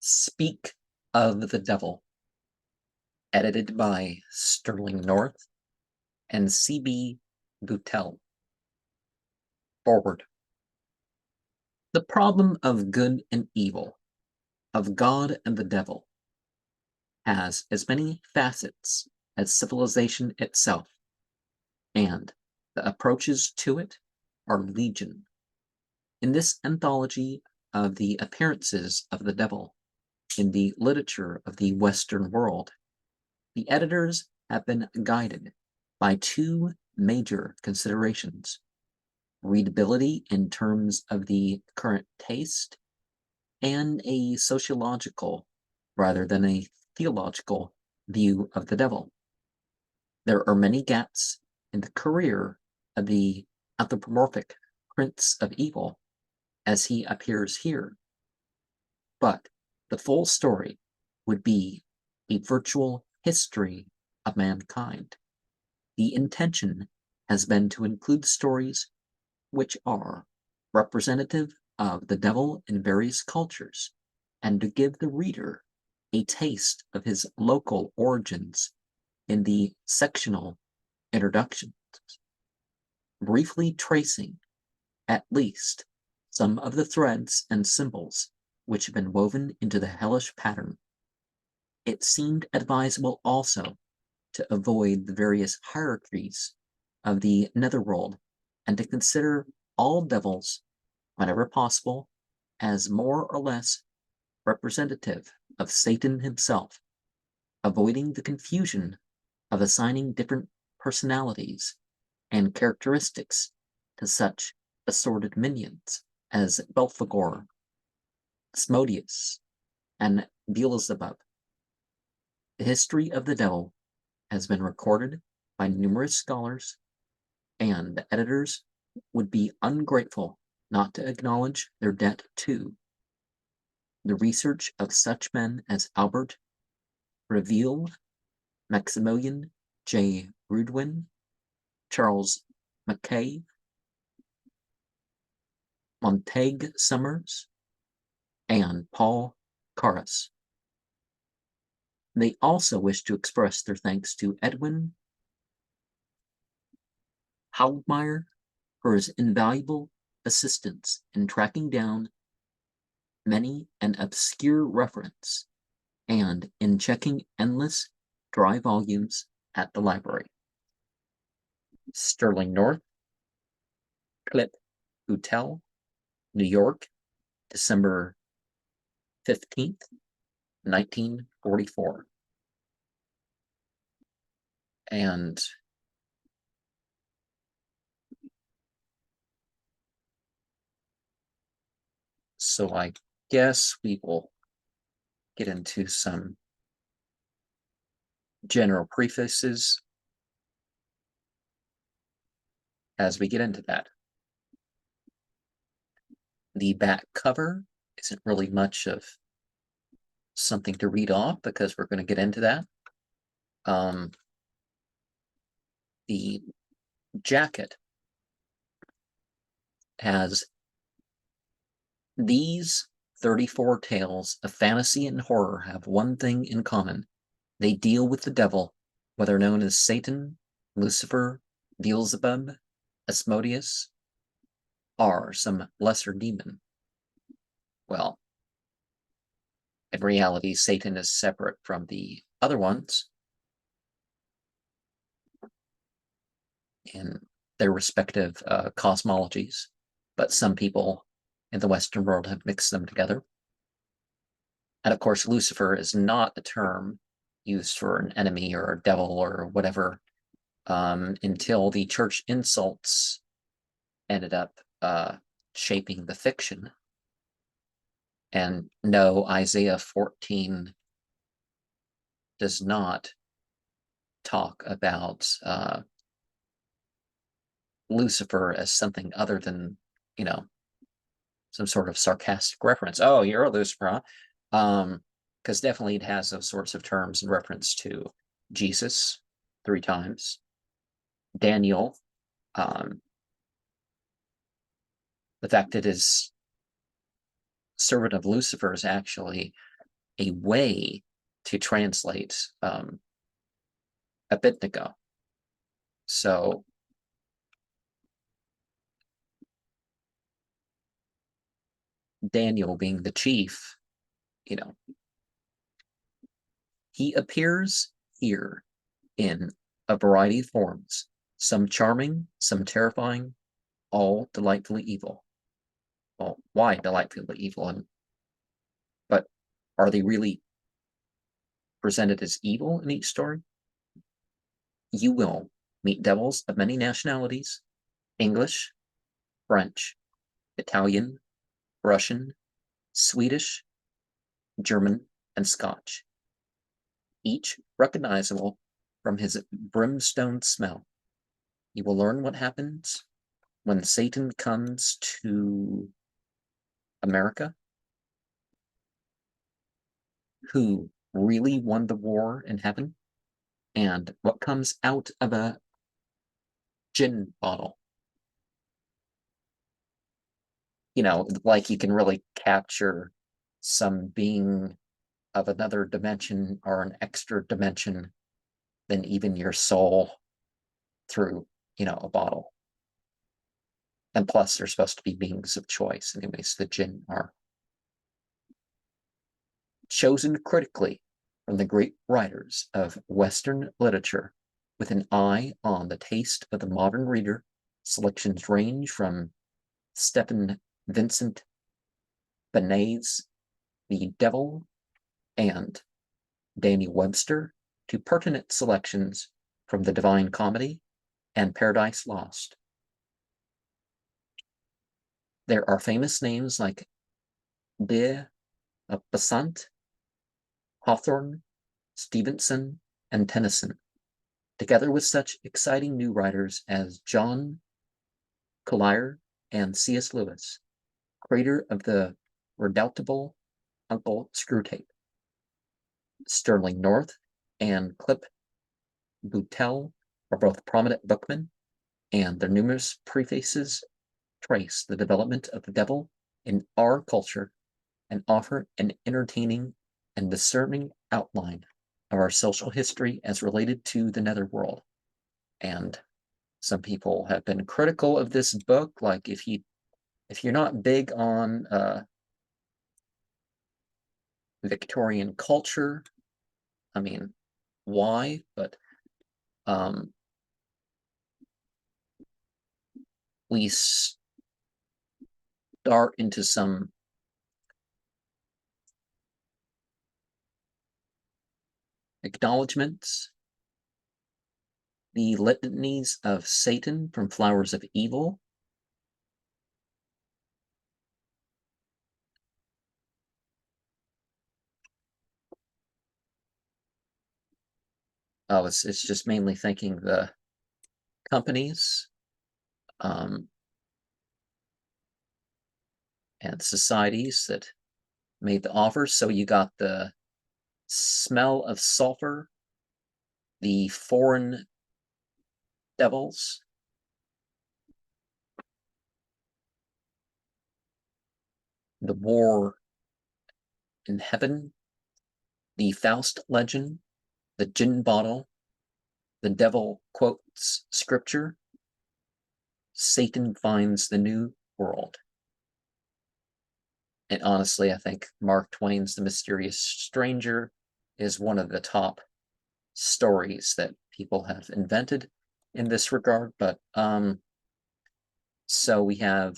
Speak of the Devil, edited by Sterling North and C.B. Boutell. Forward. The problem of good and evil, of God and the devil, has as many facets as civilization itself, and the approaches to it are legion. In this anthology of the appearances of the devil in the literature of the Western world, the editors have been guided by two major considerations: readability in terms of the current taste, and a sociological rather than a theological view of the devil. There are many gaps in the career of the anthropomorphic Prince of Evil as he appears here, but the full story would be a virtual history of mankind. The intention has been to include stories which are representative of the devil in various cultures, and to give the reader a taste of his local origins in the sectional introductions, briefly tracing at least some of the threads and symbols which have been woven into the hellish pattern. It seemed advisable also to avoid the various hierarchies of the netherworld, and to consider all devils, whenever possible, as more or less representative of Satan himself, avoiding the confusion of assigning different personalities and characteristics to such assorted minions as Belphegor, Asmodeus, and Beelzebub. The history of the devil has been recorded by numerous scholars, and the editors would be ungrateful not to acknowledge their debt to the research of such men as Albert Reveal, Maximilian J. Rudwin, Charles Mackay, Montague Summers, and Paul Carus. They also wish to express their thanks to Edwin Haugmeyer for his invaluable assistance in tracking down many an obscure reference and in checking endless dry volumes at the library. Sterling North, Clip Boutell, New York, December 15th, 1944. And so I guess we will get into some general prefaces as we get into that. The back cover isn't really much of something to read off because we're going to get into that. The jacket has these 34 tales of fantasy and horror have one thing in common. They deal with the devil, whether known as Satan, Lucifer, Beelzebub, Asmodeus, or some lesser demon. Well, in reality, Satan is separate from the other ones in their respective cosmologies, but some people in the Western world have mixed them together. And of course, Lucifer is not a term used for an enemy or a devil or whatever until the church insults ended up shaping the fiction. And no, Isaiah 14 does not talk about Lucifer as something other than, some sort of sarcastic reference. Oh, you're a Lucifer, huh? Because definitely it has those sorts of terms in reference to Jesus 3 times, Daniel, the fact that his servant of Lucifer is actually a way to translate Abednego. So Daniel being the chief, he appears here in a variety of forms, some charming, some terrifying, all delightfully evil. Well, why delightfully evil? But are they really presented as evil in each story? You will meet devils of many nationalities: English, French, Italian, Russian, Swedish, German, and Scotch, each recognizable from his brimstone smell. You will learn what happens when Satan comes to America, who really won the war in heaven, and what comes out of a gin bottle. Like you can really capture some being of another dimension or an extra dimension than even your soul through, a bottle. And plus, they're supposed to be beings of choice. Anyways, the jinn are chosen critically from the great writers of Western literature with an eye on the taste of the modern reader. Selections range from Stephen Vincent Benet's The Devil and Daniel Webster to pertinent selections from The Divine Comedy and Paradise Lost. There are famous names like de Besant, Hawthorne, Stevenson, and Tennyson, together with such exciting new writers as John Collier and C.S. Lewis, creator of the redoubtable Uncle Screwtape. Sterling North and Clip Boutell are both prominent bookmen, and their numerous prefaces trace the development of the devil in our culture and offer an entertaining and discerning outline of our social history as related to the netherworld. And some people have been critical of this book, like if you're not big on Victorian culture, I mean, why? But we start into some acknowledgments. The litanies of Satan from Flowers of Evil. Oh, it's just mainly thanking the companies and societies that made the offers. So you got the smell of sulfur, the foreign devils, the war in heaven, the Faust legend, the gin bottle, the devil quotes scripture, Satan finds the new world. And honestly, I think Mark Twain's The Mysterious Stranger is one of the top stories that people have invented in this regard. But so we have